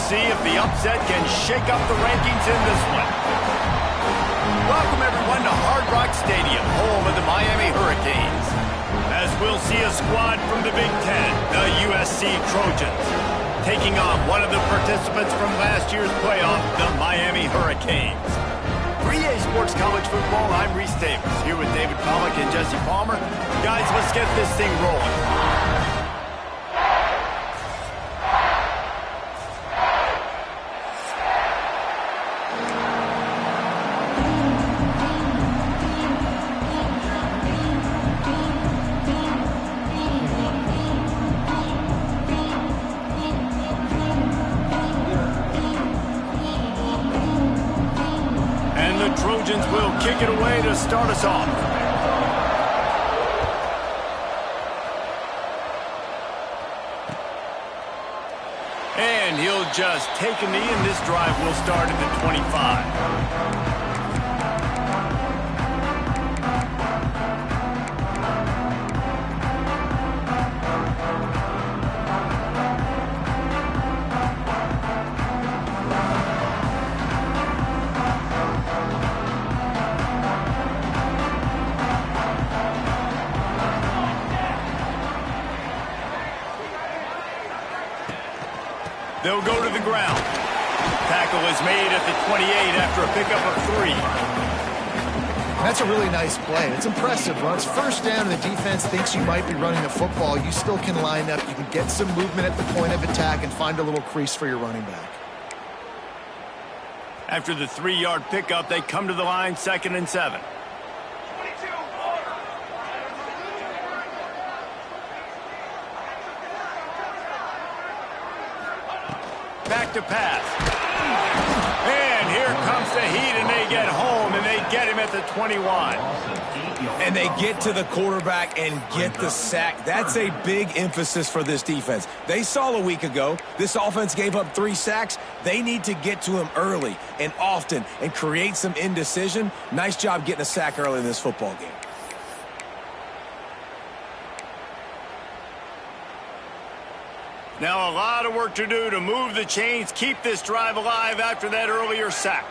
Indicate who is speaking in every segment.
Speaker 1: see if the upset can shake up the rankings in this one. Welcome, everyone, to Hard Rock Stadium, home of the Miami Hurricanes. As we'll see a squad from the Big Ten, the USC Trojans, taking on one of the participants from last year's playoff, the Miami Hurricanes. For EA Sports College Football, I'm Reese Davis, here with David Pollack and Jesse Palmer. Guys, let's get this thing rolling. Trojans will kick it away to start us off. And he'll just take a knee, and this drive will start at the 25. They'll go to the ground. Tackle is made at the 28 after a pickup of 3.
Speaker 2: That's a really nice play. It's impressive. When it's first down and the defense thinks you might be running the football, you still can line up. You can get some movement at the point of attack and find a little crease for your running back.
Speaker 1: After the 3-yard pickup, they come to the line, 2nd and 7. Back to pass. And here comes the heat, and they get home, and they get him at the 21.
Speaker 3: And they get to the quarterback and get the sack. That's a big emphasis for this defense. They saw a week ago, this offense gave up 3 sacks. They need to get to him early and often and create some indecision. Nice job getting a sack early in this football game.
Speaker 1: Now a lot of work to do to move the chains, keep this drive alive after that earlier sack.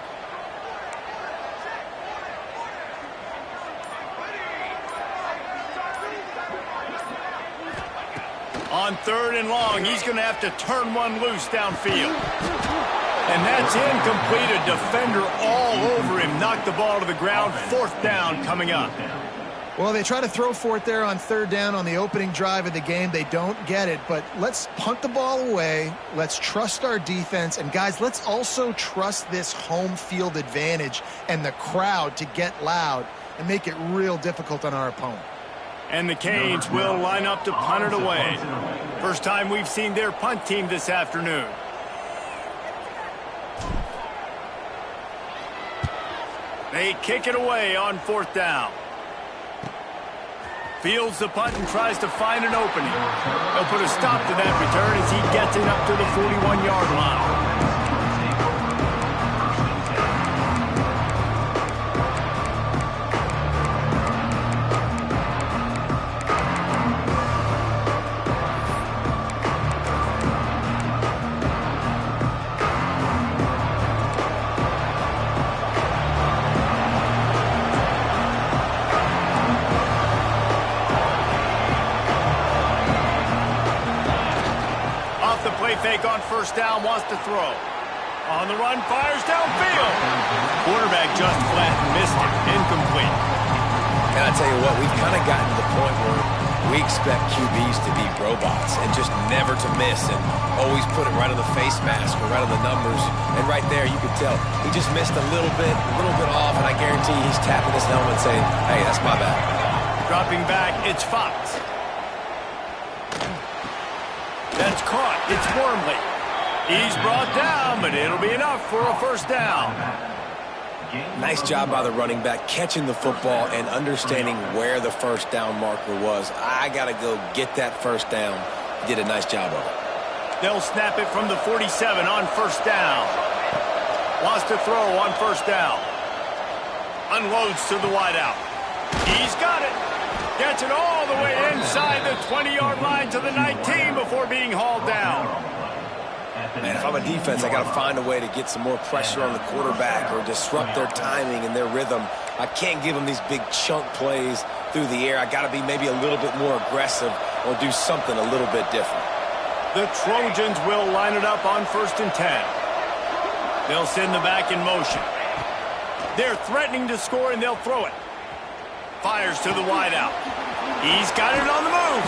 Speaker 1: On 3rd and long, he's going to have to turn one loose downfield. And that's incomplete. A defender all over him. Knocked the ball to the ground. 4th down coming up.
Speaker 2: Well, they try to throw for it there on 3rd down on the opening drive of the game. They don't get it, but let's punt the ball away. Let's trust our defense. And, guys, let's also trust this home field advantage and the crowd to get loud and make it real difficult on our opponent.
Speaker 1: And the Canes will line up to punt it away. First time we've seen their punt team this afternoon. They kick it away on 4th down. Fields the punt and tries to find an opening. They'll put a stop to that return as he gets it up to the 41-yard line. Fake on 1st down, wants to throw. On the run, fires downfield. Quarterback just flat missed it. Incomplete.
Speaker 3: And I tell you what, we've kind of gotten to the point where we expect QBs to be robots and just never to miss and always put it right on the face mask or right on the numbers. And right there, you could tell he just missed a little bit off, and I guarantee he's tapping his helmet saying, hey, that's my bad.
Speaker 1: Dropping back, it's Fox. That's caught. It's Wormley. He's brought down, but it'll be enough for a 1st down.
Speaker 3: Nice job by the running back catching the football and understanding where the 1st down marker was. I got to go get that 1st down. He did a nice job of it.
Speaker 1: They'll snap it from the 47 on 1st down. Wants to throw on 1st down. Unloads to the wideout. He's got it. Gets it all the way inside the 20-yard line to the 19 before being hauled down.
Speaker 3: Man, if I'm a defense, I got to find a way to get some more pressure on the quarterback or disrupt their timing and their rhythm. I can't give them these big chunk plays through the air. I got to be maybe a little bit more aggressive or do something a little bit different.
Speaker 1: The Trojans will line it up on 1st and 10. They'll send the back in motion. They're threatening to score, and they'll throw it. Fires to the wideout. He's got it on the move.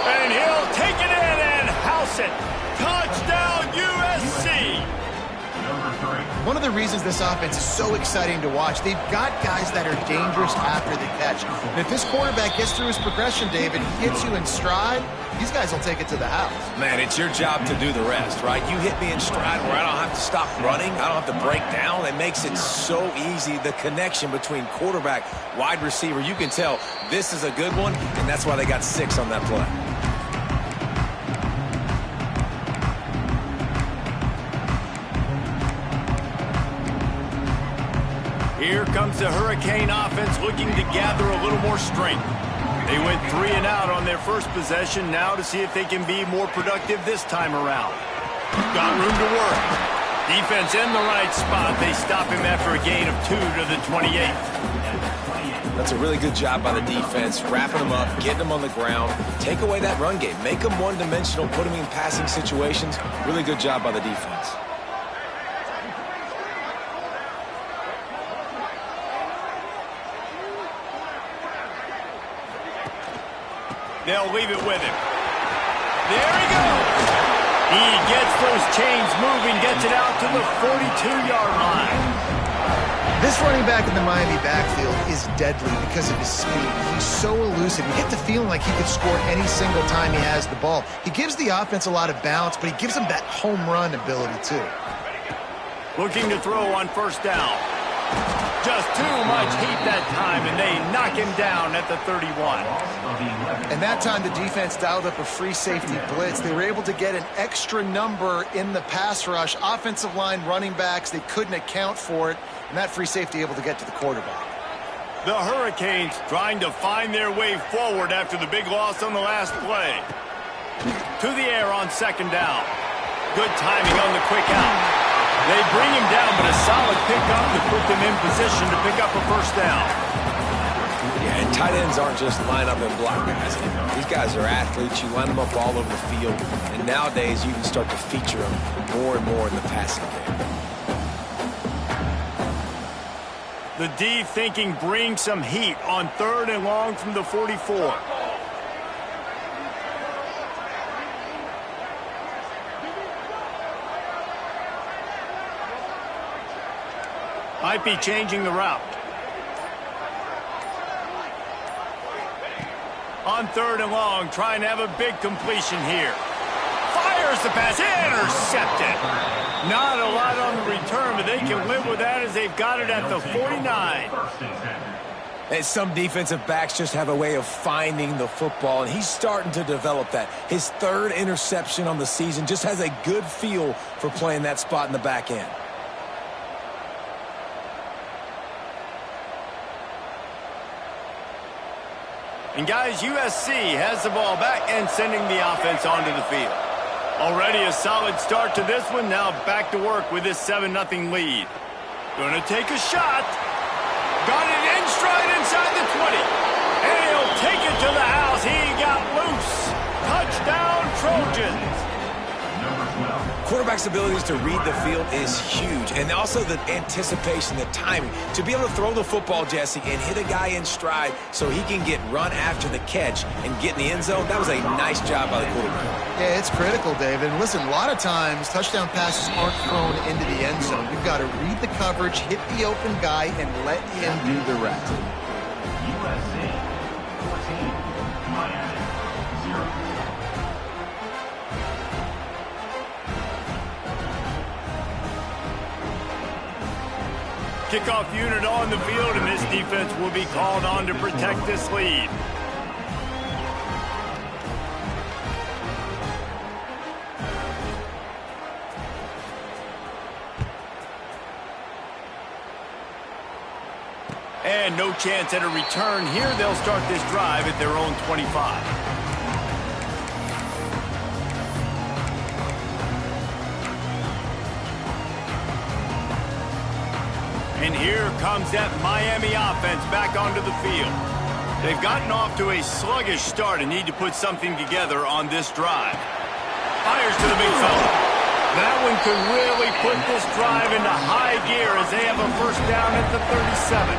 Speaker 1: And he'll take it in and house it. Touchdown, USC!
Speaker 2: One of the reasons this offense is so exciting to watch, they've got guys that are dangerous after the catch. And if this quarterback gets through his progression, David, he gets you in stride, these guys will take it to the house.
Speaker 3: Man, it's your job to do the rest, right? You hit me in stride where I don't have to stop running. I don't have to break down. It makes it so easy. The connection between quarterback, wide receiver, you can tell this is a good one, and that's why they got 6 on that play.
Speaker 1: Here comes the Hurricane offense looking to gather a little more strength. They went 3 and out on their first possession, now to see if they can be more productive this time around. Got room to work. Defense in the right spot. They stop him after a gain of 2 to the 28.
Speaker 3: That's a really good job by the defense, wrapping them up, getting them on the ground. Take away that run game. Make them one-dimensional, put them in passing situations. Really good job by the defense.
Speaker 1: They'll leave it with him. There he goes. He gets those chains moving, gets it out to the 42-yard line.
Speaker 2: This running back in the Miami backfield is deadly because of his speed. He's so elusive. You get the feeling like he could score any single time he has the ball. He gives the offense a lot of balance, but he gives them that home run ability too.
Speaker 1: Looking to throw on 1st down. Just too much heat that time, and they knock him down at the 31.
Speaker 2: And that time the defense dialed up a free safety blitz. They were able to get an extra number in the pass rush. Offensive line, running backs, they couldn't account for it, and that free safety able to get to the quarterback.
Speaker 1: The Hurricanes trying to find their way forward after the big loss on the last play. To the air on 2nd down. Good timing on the quick out. They bring him down, but a solid pickup to put them in position to pick up a 1st down.
Speaker 3: Yeah, and tight ends aren't just line up and block guys anymore. These guys are athletes. You line them up all over the field. And nowadays, you can start to feature them more and more in the passing game.
Speaker 1: The D thinking bring some heat on 3rd and long from the 44. Might be changing the route. On 3rd and long, trying to have a big completion here. Fires the pass, intercepted. Not a lot on the return, but they can live with that as they've got it at the 49.
Speaker 3: And some defensive backs just have a way of finding the football, and he's starting to develop that. His 3rd interception on the season, just has a good feel for playing that spot in the back end.
Speaker 1: And guys, USC has the ball back and sending the offense onto the field. Already a solid start to this one. Now back to work with this 7-0 lead. Going to take a shot. Got it in stride inside the 20. And he'll take it to the house. He got loose. Touchdown, Trojans.
Speaker 3: Quarterback's abilities to read the field is huge, and also the anticipation, the timing. To be able to throw the football, Jesse, and hit a guy in stride so he can get run after the catch and get in the end zone, that was a nice job by the quarterback.
Speaker 2: Yeah, it's critical, David. And listen, a lot of times touchdown passes aren't thrown into the end zone. You've got to read the coverage, hit the open guy, and let him do the rest.
Speaker 4: USC 14, Miami 0.
Speaker 1: Kickoff unit on the field, and this defense will be called on to protect this lead. And no chance at a return here. They'll start this drive at their own 25. And here comes that Miami offense back onto the field. They've gotten off to a sluggish start and need to put something together on this drive. Fires to the big fella. That one could really put this drive into high gear as they have a first down at the 37.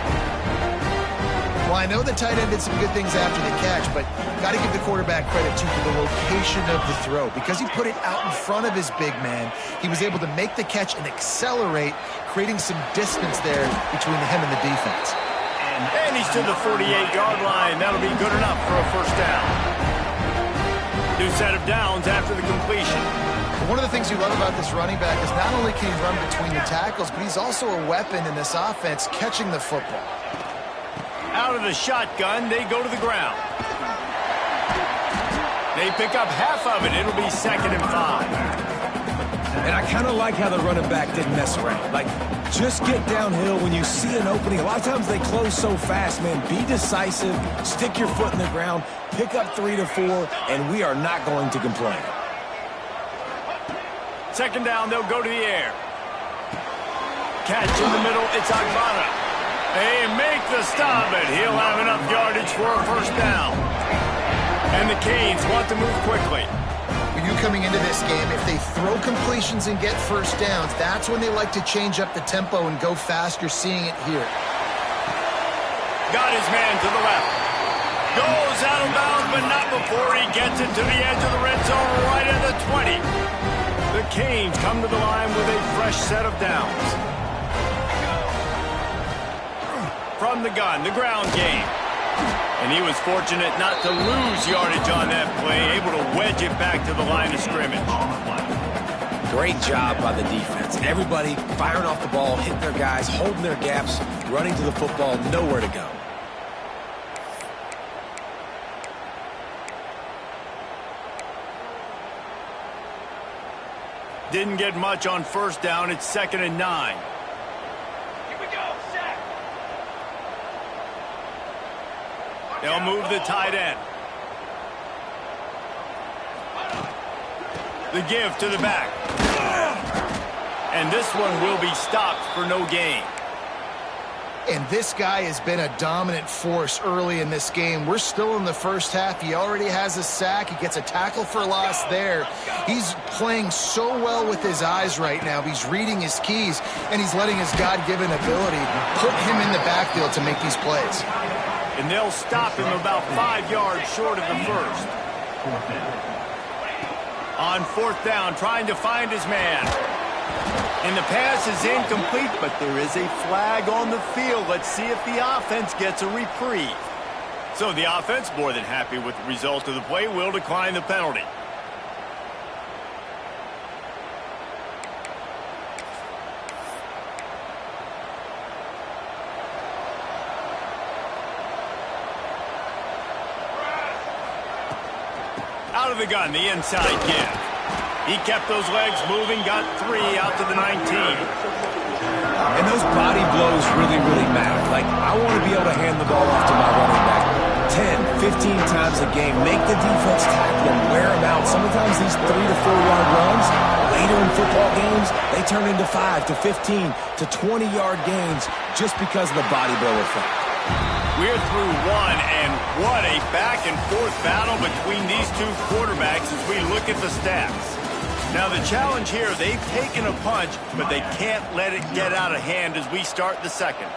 Speaker 2: Well, I know the tight end did some good things after the catch, but got to give the quarterback credit, too, for the location of the throw. Because he put it out in front of his big man, he was able to make the catch and accelerate, creating some distance there between him and the defense.
Speaker 1: And he's to the 48-yard line. That'll be good enough for a first down. New set of downs after the completion.
Speaker 2: One of the things you love about this running back is not only can he run between the tackles, but he's also a weapon in this offense catching the football.
Speaker 1: Out of the shotgun, they go to the ground. They pick up half of it. It'll be 2nd and 5.
Speaker 3: And I kind of like how the running back didn't mess around. Like, just get downhill when you see an opening. A lot of times they close so fast, man. Be decisive, stick your foot in the ground, pick up 3 to 4, and we are not going to complain.
Speaker 1: 2nd down, they'll go to the air. Catch in the middle, it's Agbana. They make the stop, and he'll have enough yardage for a first down. And the Canes want to move quickly.
Speaker 2: For you coming into this game, if they throw completions and get first downs, that's when they like to change up the tempo and go fast. You're seeing it here.
Speaker 1: Got his man to the left. Goes out of bounds, but not before he gets it to the edge of the red zone right at the 20. The Canes come to the line with a fresh set of downs. From the gun, the ground game. And he was fortunate not to lose yardage on that play, able to wedge it back to the line of scrimmage.
Speaker 3: Great job by the defense. Everybody firing off the ball, hitting their guys, holding their gaps, running to the football, nowhere to go.
Speaker 1: Didn't get much on first down. It's 2nd and 9. They'll move the tight end. The give to the back. And this one will be stopped for no gain.
Speaker 2: And this guy has been a dominant force early in this game. We're still in the first half. He already has a sack. He gets a tackle for loss there. He's playing so well with his eyes right now. He's reading his keys, and he's letting his God-given ability put him in the backfield to make these plays.
Speaker 1: And they'll stop him about 5 yards short of the first. On 4th down, trying to find his man. And the pass is incomplete, but there is a flag on the field. Let's see if the offense gets a reprieve. So the offense, more than happy with the result of the play, will decline the penalty. Out of the gun, the inside give. He kept those legs moving, got 3 out to the 19.
Speaker 3: And those body blows really, really matter. Like, I want to be able to hand the ball off to my running back 10, 15 times a game. Make the defense tackle them, wear them out. Sometimes these 3 to 4 yard runs, later in football games, they turn into 5 to 15 to 20 yard gains just because of the body blow effect.
Speaker 1: We're through one, and what a back-and-forth battle between these two quarterbacks as we look at the stats. Now, the challenge here, they've taken a punch, but they can't let it get out of hand as we start the second.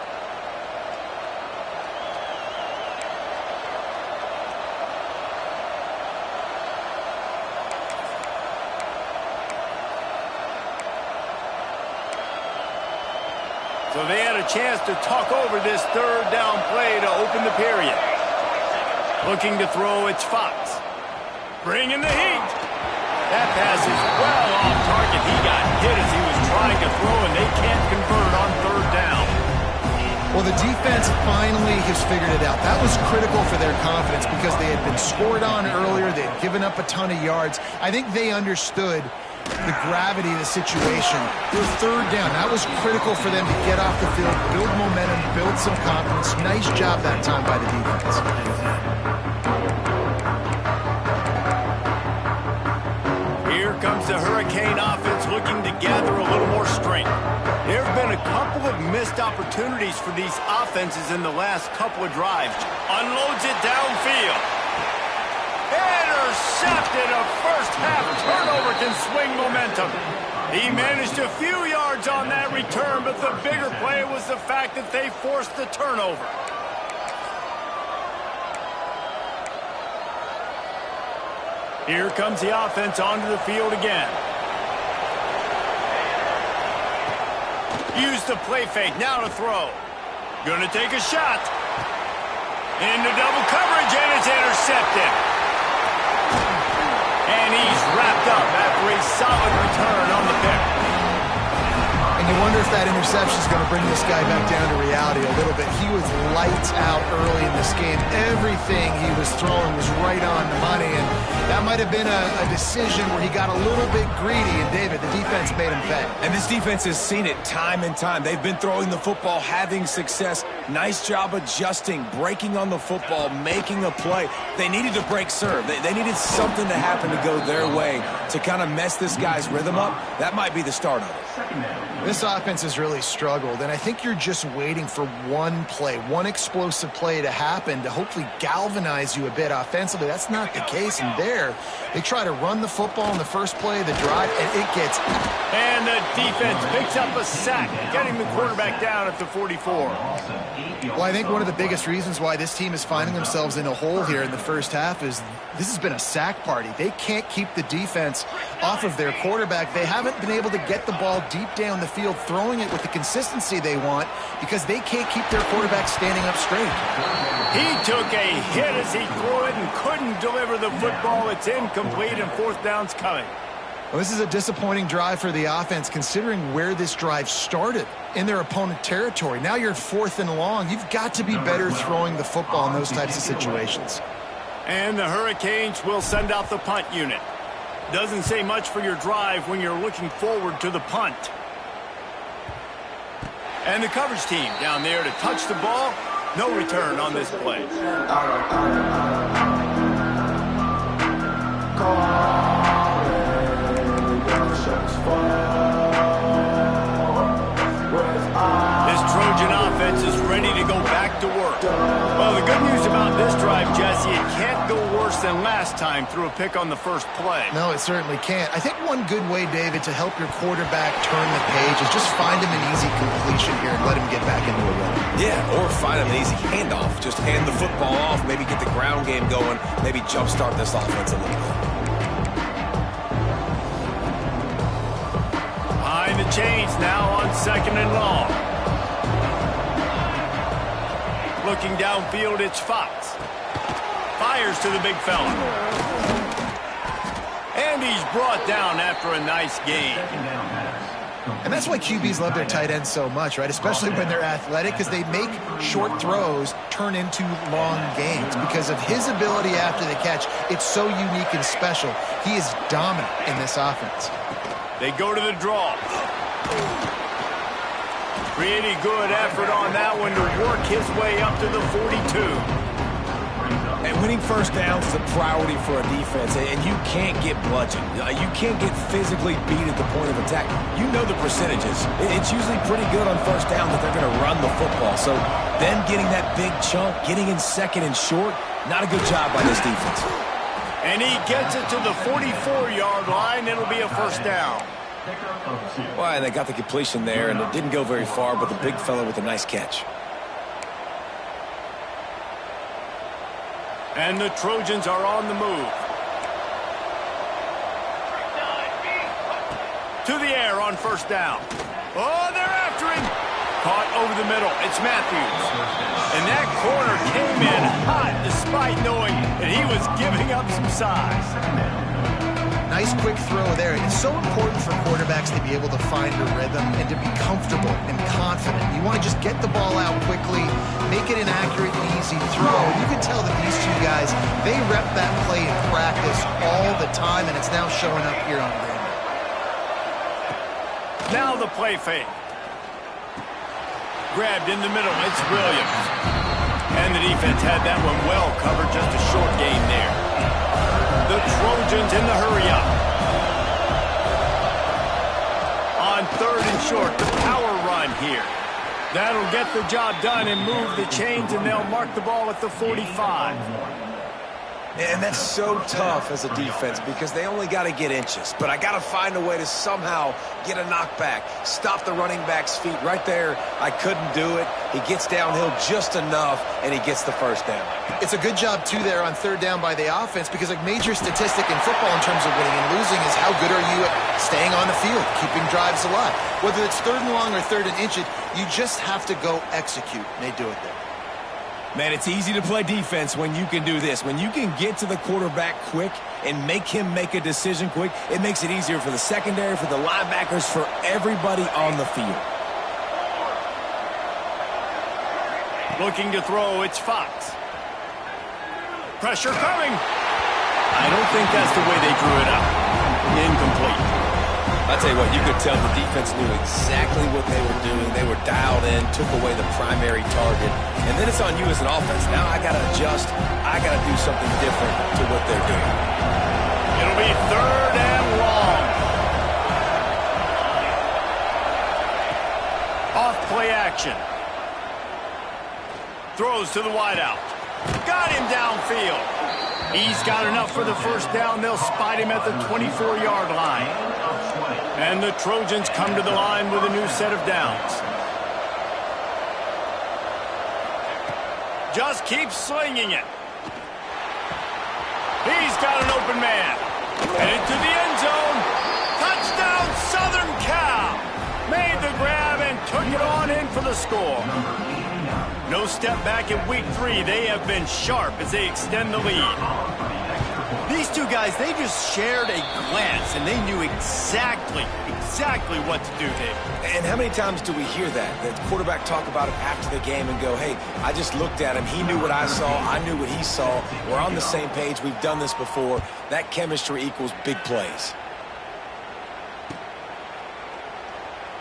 Speaker 1: So they had a chance to talk over this 3rd down play to open the period. Looking to throw, it's Fox. Bringing the heat. That pass is well off target. He got hit as he was trying to throw, and they can't convert on 3rd down.
Speaker 2: Well, the defense finally has figured it out. That was critical for their confidence because they had been scored on earlier. They had given up a ton of yards. I think they understood the gravity of the situation. Their 3rd down, that was critical for them to get off the field, build momentum, build some confidence. Nice job that time by the defense. Here comes the Hurricane offense looking to gather a little more strength. There have been a
Speaker 1: couple of missed opportunities for these offenses in the last couple of drives. Unloads it downfield. Intercepted. A first-half turnover can swing momentum. He managed a few yards on that return, but the bigger play was the fact that they forced the turnover. Here comes the offense onto the field again. Use the play fake, now to throw. Gonna take a shot. Into double coverage, and it's intercepted. And he's wrapped up after a solid return on the pick.
Speaker 2: And you wonder if that interception is going to bring this guy back down to reality a little bit. He was lights out early in this game. Everything he was throwing was right on the money, and that might have been a decision where he got a little bit greedy, and David, the defense made him pay.
Speaker 3: And this defense has seen it time and time. They've been throwing the football, having success. Nice job adjusting, breaking on the football, making a play. They needed to break serve. They needed something to happen to go their way to kind of mess this guy's rhythm up. That might be the start of it.
Speaker 2: This offense has really struggled, and I think you're just waiting for one play, one explosive play to happen to hopefully galvanize you a bit offensively. That's not the case, and there, they try to run the football in the first play of the drive, and it gets...
Speaker 1: And the defense picks up a sack, getting the quarterback down at the 44.
Speaker 2: Well, I think one of the biggest reasons why this team is finding themselves in a hole here in the first half is this has been a sack party. They can't keep the defense off of their quarterback. They haven't been able to get the ball deep down the field, throwing it with the consistency they want because they can't keep their quarterback standing up straight.
Speaker 1: He took a hit as he threw it and couldn't deliver the football. It's incomplete, and fourth down's coming.
Speaker 2: Well, this is a disappointing drive for the offense considering where this drive started in their opponent territory. Now you're at 4th and long. You've got to be better throwing the football in those types of situations.
Speaker 1: And the Hurricanes will send out the punt unit. Doesn't say much for your drive when you're looking forward to the punt. And the coverage team down there to touch the ball. No return on this play. This Trojan offense is ready to go back to work. Well, the good news about this drive, Jesse, it can't go worse than last time through a pick on the first play.
Speaker 2: No, it certainly can't. I think one good way, David, to help your quarterback turn the page is just find him an easy completion here and let him get back into a run.
Speaker 3: Yeah, or find him an easy handoff. Just hand the football off, maybe get the ground game going, maybe jumpstart this offense a little bit.
Speaker 1: Behind the chains now on 2nd and long. Looking downfield, it's Fox. Fires to the big fella. And he's brought down after a nice gain.
Speaker 2: And that's why QBs love their tight ends so much, right? Especially when they're athletic, because they make short throws turn into long gains. Because of his ability after the catch, it's so unique and special. He is dominant in this offense.
Speaker 1: They go to the draw. Pretty good effort on that one to work his way up to the 42.
Speaker 3: And winning first downs is a priority for a defense, and you can't get bludgeoned. You can't get physically beat at the point of attack. You know the percentages. It's usually pretty good on first down that they're going to run the football. So then getting that big chunk, getting in second and short, not a good job by this defense.
Speaker 1: And he gets it to the 44-yard line. It'll be a first down.
Speaker 3: Well, and they got the completion there, and it didn't go very far, but the big fella with a nice catch.
Speaker 1: And the Trojans are on the move. To the air on first down. Oh, they're after him. Caught over the middle. It's Matthews. And that corner came in hot despite knowing that he was giving up some size.
Speaker 2: Nice quick throw there. It's so important for quarterbacks to be able to find a rhythm and to be comfortable and confident. You want to just get the ball out quickly, make it an accurate and easy throw. You can tell that these two guys, they rep that play in practice all the time, and it's now showing up here on the game.
Speaker 1: Now the play fake. Grabbed in the middle. It's Williams. And the defense had that one well covered. Just a short gain there. The Trojans in the hurry-up. On 3rd and short, the power run run here. That'll get the job done and move the chains, and they'll mark the ball at the 45.
Speaker 3: And that's so tough as a defense because they only got to get inches. But I got to find a way to somehow get a knockback, stop the running back's feet. Right there, I couldn't do it. He gets downhill just enough, and he gets the first down.
Speaker 2: It's a good job, too, there on third down by the offense because a major statistic in football in terms of winning and losing is how good are you at staying on the field, keeping drives alive. Whether it's third and long or third and inches, you just have to go execute, and they do it there.
Speaker 3: Man, it's easy to play defense when you can do this. When you can get to the quarterback quick and make him make a decision quick, it makes it easier for the secondary, for the linebackers, for everybody on the field.
Speaker 1: Looking to throw, it's Fox. Pressure coming. I don't think that's the way they drew it up. Incomplete.
Speaker 3: I'll tell you what, you could tell the defense knew exactly what they were doing. They were dialed in, took away the primary target. And then it's on you as an offense. Now I got to adjust. I got to do something different to what they're doing.
Speaker 1: It'll be third and long. Off play action. Throws to the wideout. Got him downfield. He's got enough for the first down. They'll spot him at the 24-yard line. And the Trojans come to the line with a new set of downs. Just keep slinging it. He's got an open man. Headed to the end zone. Touchdown, Southern Cal. Made the grab and took it on in for the score. No step back in week 3. They have been sharp as they extend the lead. These two guys, they just shared a glance, and they knew exactly what to do there.
Speaker 3: And how many times do we hear that? The quarterback talk about it after the game and go, hey, I just looked at him. He knew what I saw. I knew what he saw. We're on the same page. We've done this before. That chemistry equals big plays.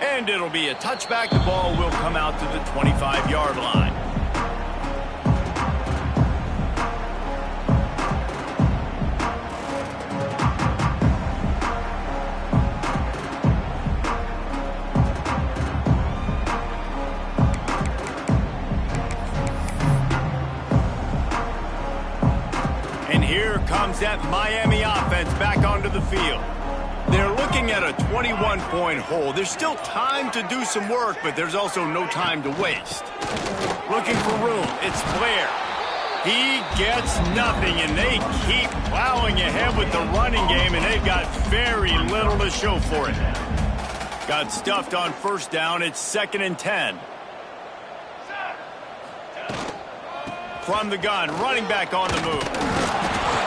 Speaker 1: And it'll be a touchback. The ball will come out to the 25-yard line. Comes that Miami offense back onto the field. They're looking at a 21-point hole. There's still time to do some work, but there's also no time to waste. Looking for room. It's Blair. He gets nothing, and they keep plowing ahead with the running game, and they've got very little to show for it. Got stuffed on first down. It's 2nd and 10. From the gun, running back on the move.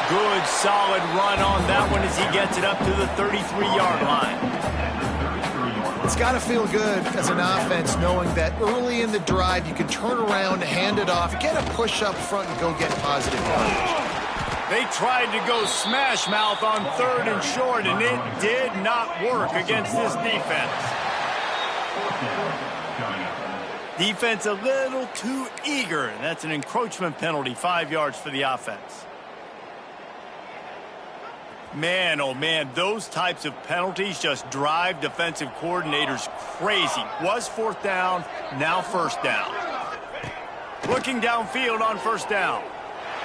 Speaker 1: Good, solid run on that one as he gets it up to the 33-yard line.
Speaker 2: It's got to feel good as an offense knowing that early in the drive you can turn around, hand it off, get a push up front, and go get positive yardage.
Speaker 1: They tried to go smash mouth on 3rd and short, and it did not work against this defense. Defense a little too eager, and that's an encroachment penalty, 5 yards for the offense. Man, oh man, those types of penalties just drive defensive coordinators crazy. Was 4th down, now 1st down. Looking downfield on 1st down.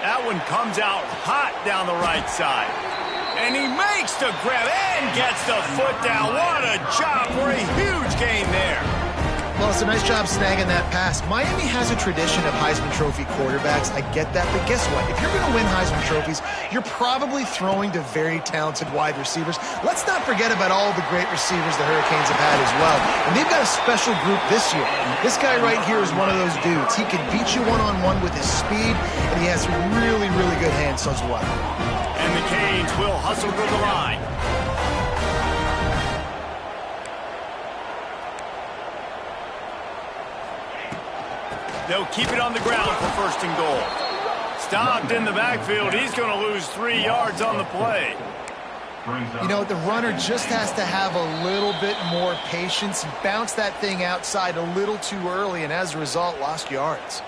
Speaker 1: That one comes out hot down the right side. And he makes the grab and gets the foot down. What a job for a huge gain there.
Speaker 2: Well, it's a nice job snagging that pass. Miami has a tradition of Heisman Trophy quarterbacks. I get that, but guess what? If you're going to win Heisman Trophies, you're probably throwing to very talented wide receivers. Let's not forget about all the great receivers the Hurricanes have had as well. And they've got a special group this year. This guy right here is one of those dudes. He can beat you one-on-one with his speed, and he has really, really good hands as well.
Speaker 1: And the Canes will hustle to the line. They'll keep it on the ground for 1st and goal. Stopped in the backfield. He's going to lose 3 yards on the play.
Speaker 2: You know, the runner just has to have a little bit more patience. He bounced that thing outside a little too early, and as a result, lost yards.